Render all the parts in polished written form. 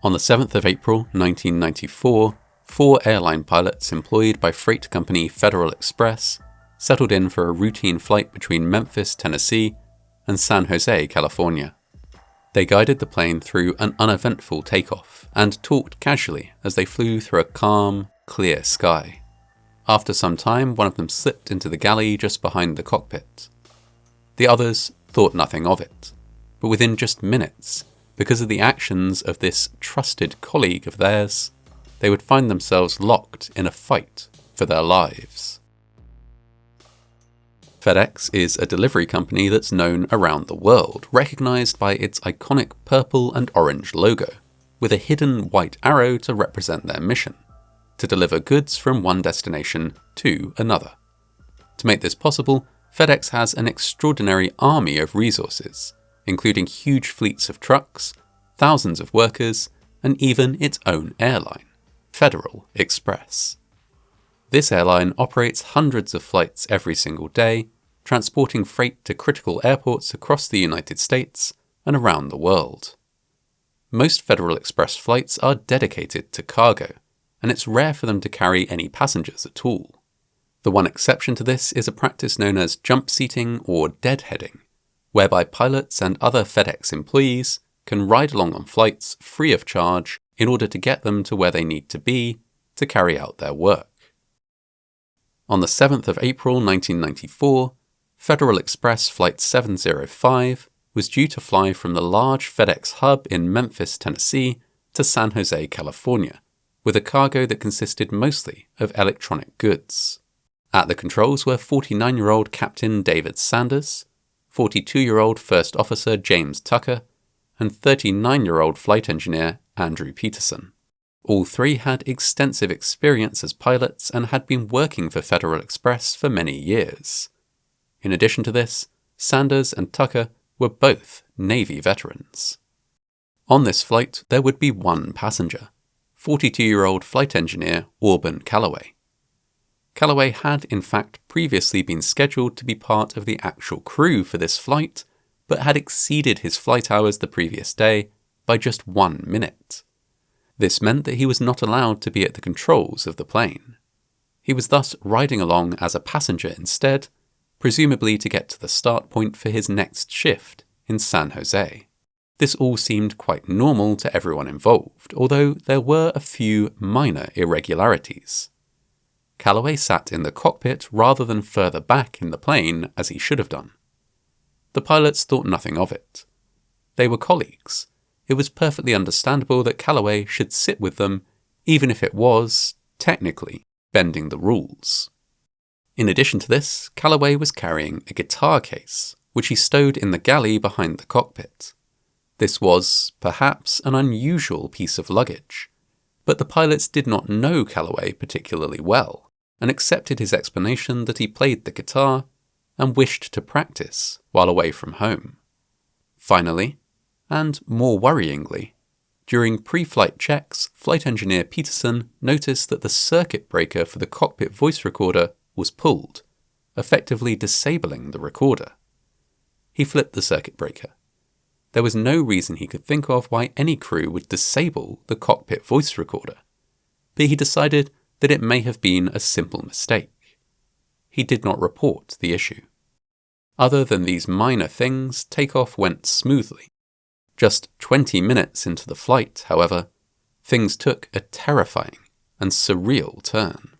On the 7th of April 1994, 4 airline pilots employed by freight company Federal Express settled in for a routine flight between Memphis, Tennessee and San Jose, California. They guided the plane through an uneventful takeoff and talked casually as they flew through a calm, clear sky. After some time, one of them slipped into the galley just behind the cockpit. The others thought nothing of it, but within just minutes, because of the actions of this trusted colleague of theirs, they would find themselves locked in a fight for their lives. FedEx is a delivery company that's known around the world, recognized by its iconic purple and orange logo, with a hidden white arrow to represent their mission: to deliver goods from one destination to another. To make this possible, FedEx has an extraordinary army of resources, including huge fleets of trucks, thousands of workers, and even its own airline, Federal Express. This airline operates hundreds of flights every single day, transporting freight to critical airports across the United States and around the world. Most Federal Express flights are dedicated to cargo, and it's rare for them to carry any passengers at all. The one exception to this is a practice known as jump seating or deadheading, whereby pilots and other FedEx employees can ride along on flights free of charge in order to get them to where they need to be to carry out their work. On the 7th of April 1994, Federal Express Flight 705 was due to fly from the large FedEx hub in Memphis, Tennessee to San Jose, California, with a cargo that consisted mostly of electronic goods. At the controls were 49-year-old Captain David Sanders, 42-year-old First Officer James Tucker, and 39-year-old Flight Engineer Andrew Peterson. All three had extensive experience as pilots and had been working for Federal Express for many years. In addition to this, Sanders and Tucker were both Navy veterans. On this flight, there would be one passenger, 42-year-old Flight Engineer Auburn Calloway. Calloway had in fact previously been scheduled to be part of the actual crew for this flight, but had exceeded his flight hours the previous day by just 1 minute. This meant that he was not allowed to be at the controls of the plane. He was thus riding along as a passenger instead, presumably to get to the start point for his next shift in San Jose. This all seemed quite normal to everyone involved, although there were a few minor irregularities. Calloway sat in the cockpit rather than further back in the plane as he should have done. The pilots thought nothing of it. They were colleagues. It was perfectly understandable that Calloway should sit with them, even if it was, technically, bending the rules. In addition to this, Calloway was carrying a guitar case, which he stowed in the galley behind the cockpit. This was, perhaps, an unusual piece of luggage, but the pilots did not know Calloway particularly well, and accepted his explanation that he played the guitar and wished to practice while away from home. Finally, and more worryingly, during pre-flight checks, Flight Engineer Peterson noticed that the circuit breaker for the cockpit voice recorder was pulled, effectively disabling the recorder. He flipped the circuit breaker. There was no reason he could think of why any crew would disable the cockpit voice recorder, but he decided that it may have been a simple mistake. He did not report the issue. Other than these minor things, takeoff went smoothly. Just 20 minutes into the flight, however, things took a terrifying and surreal turn.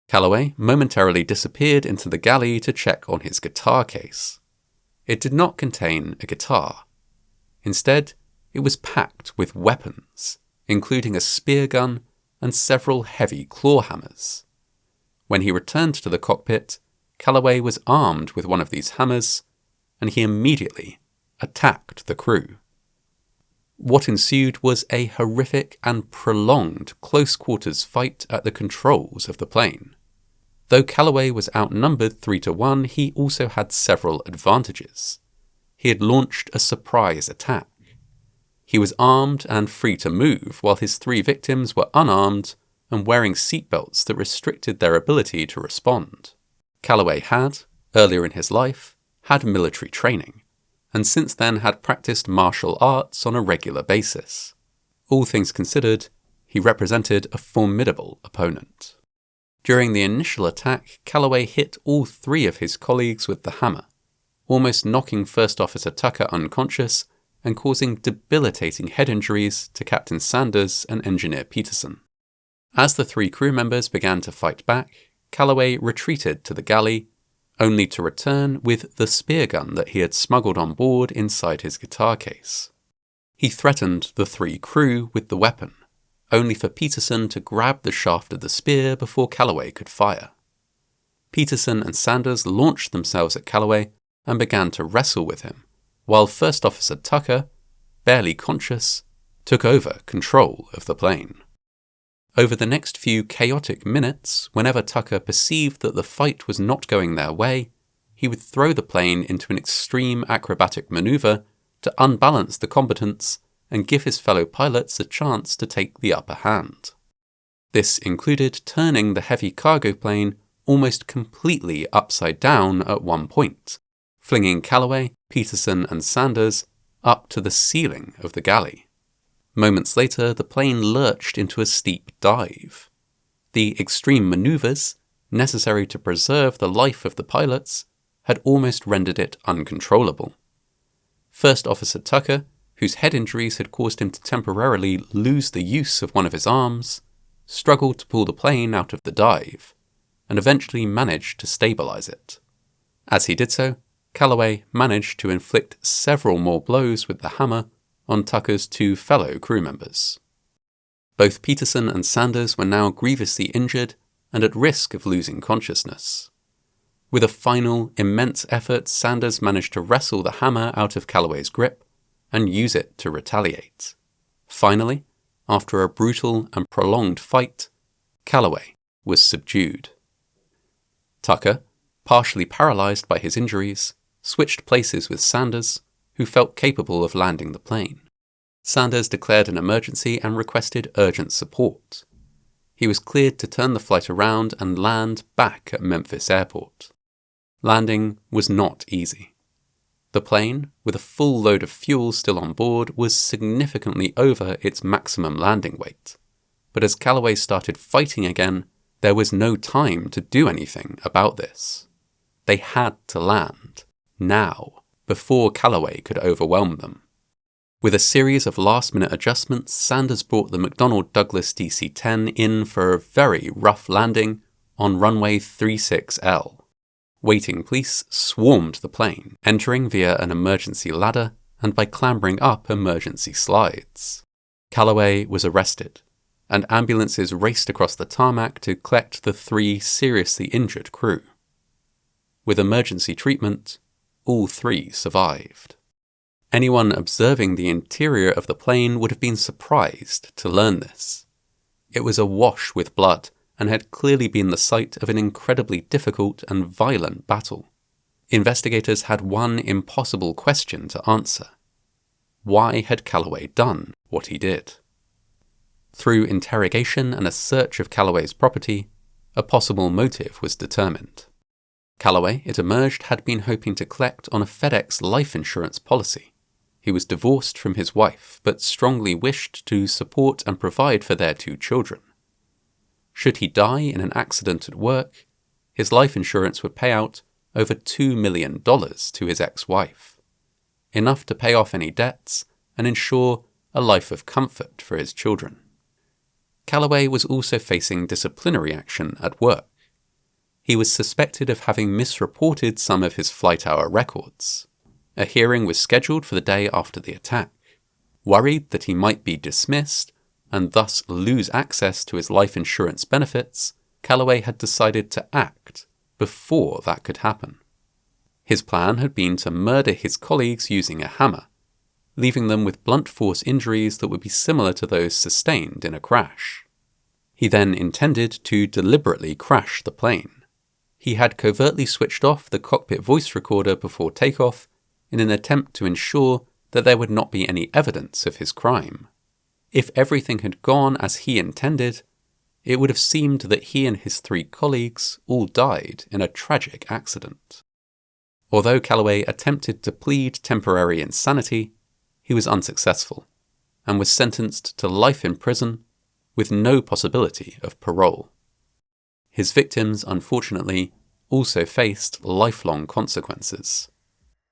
Calloway momentarily disappeared into the galley to check on his guitar case. It did not contain a guitar. Instead, it was packed with weapons, including a spear gun and several heavy claw hammers. When he returned to the cockpit, Calloway was armed with one of these hammers, and he immediately attacked the crew. What ensued was a horrific and prolonged close-quarters fight at the controls of the plane. Though Calloway was outnumbered 3-1, he also had several advantages. He had launched a surprise attack. He was armed and free to move, while his 3 victims were unarmed and wearing seatbelts that restricted their ability to respond. Calloway had, earlier in his life, had military training, and since then had practiced martial arts on a regular basis. All things considered, he represented a formidable opponent. During the initial attack, Calloway hit all 3 of his colleagues with the hammer, almost knocking First Officer Tucker unconscious and causing debilitating head injuries to Captain Sanders and Engineer Peterson. As the 3 crew members began to fight back, Calloway retreated to the galley, only to return with the spear gun that he had smuggled on board inside his guitar case. He threatened the 3 crew with the weapon, only for Peterson to grab the shaft of the spear before Calloway could fire. Peterson and Sanders launched themselves at Calloway and began to wrestle with him, while First Officer Tucker, barely conscious, took over control of the plane. Over the next few chaotic minutes, whenever Tucker perceived that the fight was not going their way, he would throw the plane into an extreme acrobatic maneuver to unbalance the combatants and give his fellow pilots a chance to take the upper hand. This included turning the heavy cargo plane almost completely upside down at one point, flinging Calloway, Peterson and Sanders up to the ceiling of the galley. Moments later, the plane lurched into a steep dive. The extreme maneuvers, necessary to preserve the life of the pilots, had almost rendered it uncontrollable. First Officer Tucker, whose head injuries had caused him to temporarily lose the use of one of his arms, struggled to pull the plane out of the dive, and eventually managed to stabilize it. As he did so, Calloway managed to inflict several more blows with the hammer on Tucker's 2 fellow crew members. Both Peterson and Sanders were now grievously injured and at risk of losing consciousness. With a final, immense effort, Sanders managed to wrestle the hammer out of Calloway's grip and use it to retaliate. Finally, after a brutal and prolonged fight, Calloway was subdued. Tucker, partially paralyzed by his injuries, switched places with Sanders, who felt capable of landing the plane. Sanders declared an emergency and requested urgent support. He was cleared to turn the flight around and land back at Memphis Airport. Landing was not easy. The plane, with a full load of fuel still on board, was significantly over its maximum landing weight. But as Calloway started fighting again, there was no time to do anything about this. They had to land, now, before Calloway could overwhelm them. With a series of last-minute adjustments, Sanders brought the McDonnell Douglas DC-10 in for a very rough landing on runway 36L. Waiting police swarmed the plane, entering via an emergency ladder and by clambering up emergency slides. Calloway was arrested, and ambulances raced across the tarmac to collect the 3 seriously injured crew. With emergency treatment, all 3 survived. Anyone observing the interior of the plane would have been surprised to learn this. It was awash with blood and had clearly been the site of an incredibly difficult and violent battle. Investigators had one impossible question to answer. Why had Calloway done what he did? Through interrogation and a search of Calloway's property, a possible motive was determined. Calloway, it emerged, had been hoping to collect on a FedEx life insurance policy. He was divorced from his wife, but strongly wished to support and provide for their 2 children. Should he die in an accident at work, his life insurance would pay out over $2 million to his ex-wife, enough to pay off any debts and ensure a life of comfort for his children. Calloway was also facing disciplinary action at work. He was suspected of having misreported some of his flight hour records. A hearing was scheduled for the day after the attack. Worried that he might be dismissed and thus lose access to his life insurance benefits, Calloway had decided to act before that could happen. His plan had been to murder his colleagues using a hammer, leaving them with blunt force injuries that would be similar to those sustained in a crash. He then intended to deliberately crash the plane. He had covertly switched off the cockpit voice recorder before takeoff in an attempt to ensure that there would not be any evidence of his crime. If everything had gone as he intended, it would have seemed that he and his 3 colleagues all died in a tragic accident. Although Calloway attempted to plead temporary insanity, he was unsuccessful. and was sentenced to life in prison with no possibility of parole. His victims, unfortunately, also faced lifelong consequences.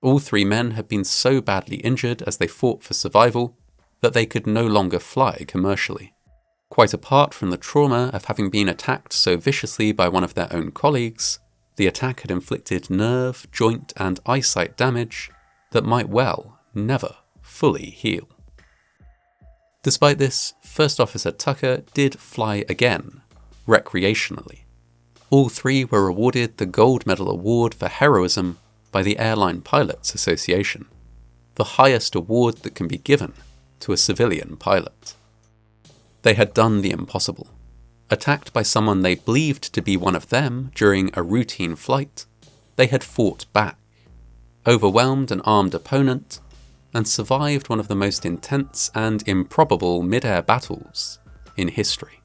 All 3 men had been so badly injured as they fought for survival that they could no longer fly commercially. Quite apart from the trauma of having been attacked so viciously by one of their own colleagues, the attack had inflicted nerve, joint, and eyesight damage that might well never fully heal. Despite this, First Officer Tucker did fly again, recreationally. All 3 were awarded the Gold Medal Award for Heroism by the Airline Pilots Association, the highest award that can be given to a civilian pilot. They had done the impossible. Attacked by someone they believed to be one of them during a routine flight, they had fought back, overwhelmed an armed opponent, and survived one of the most intense and improbable mid-air battles in history.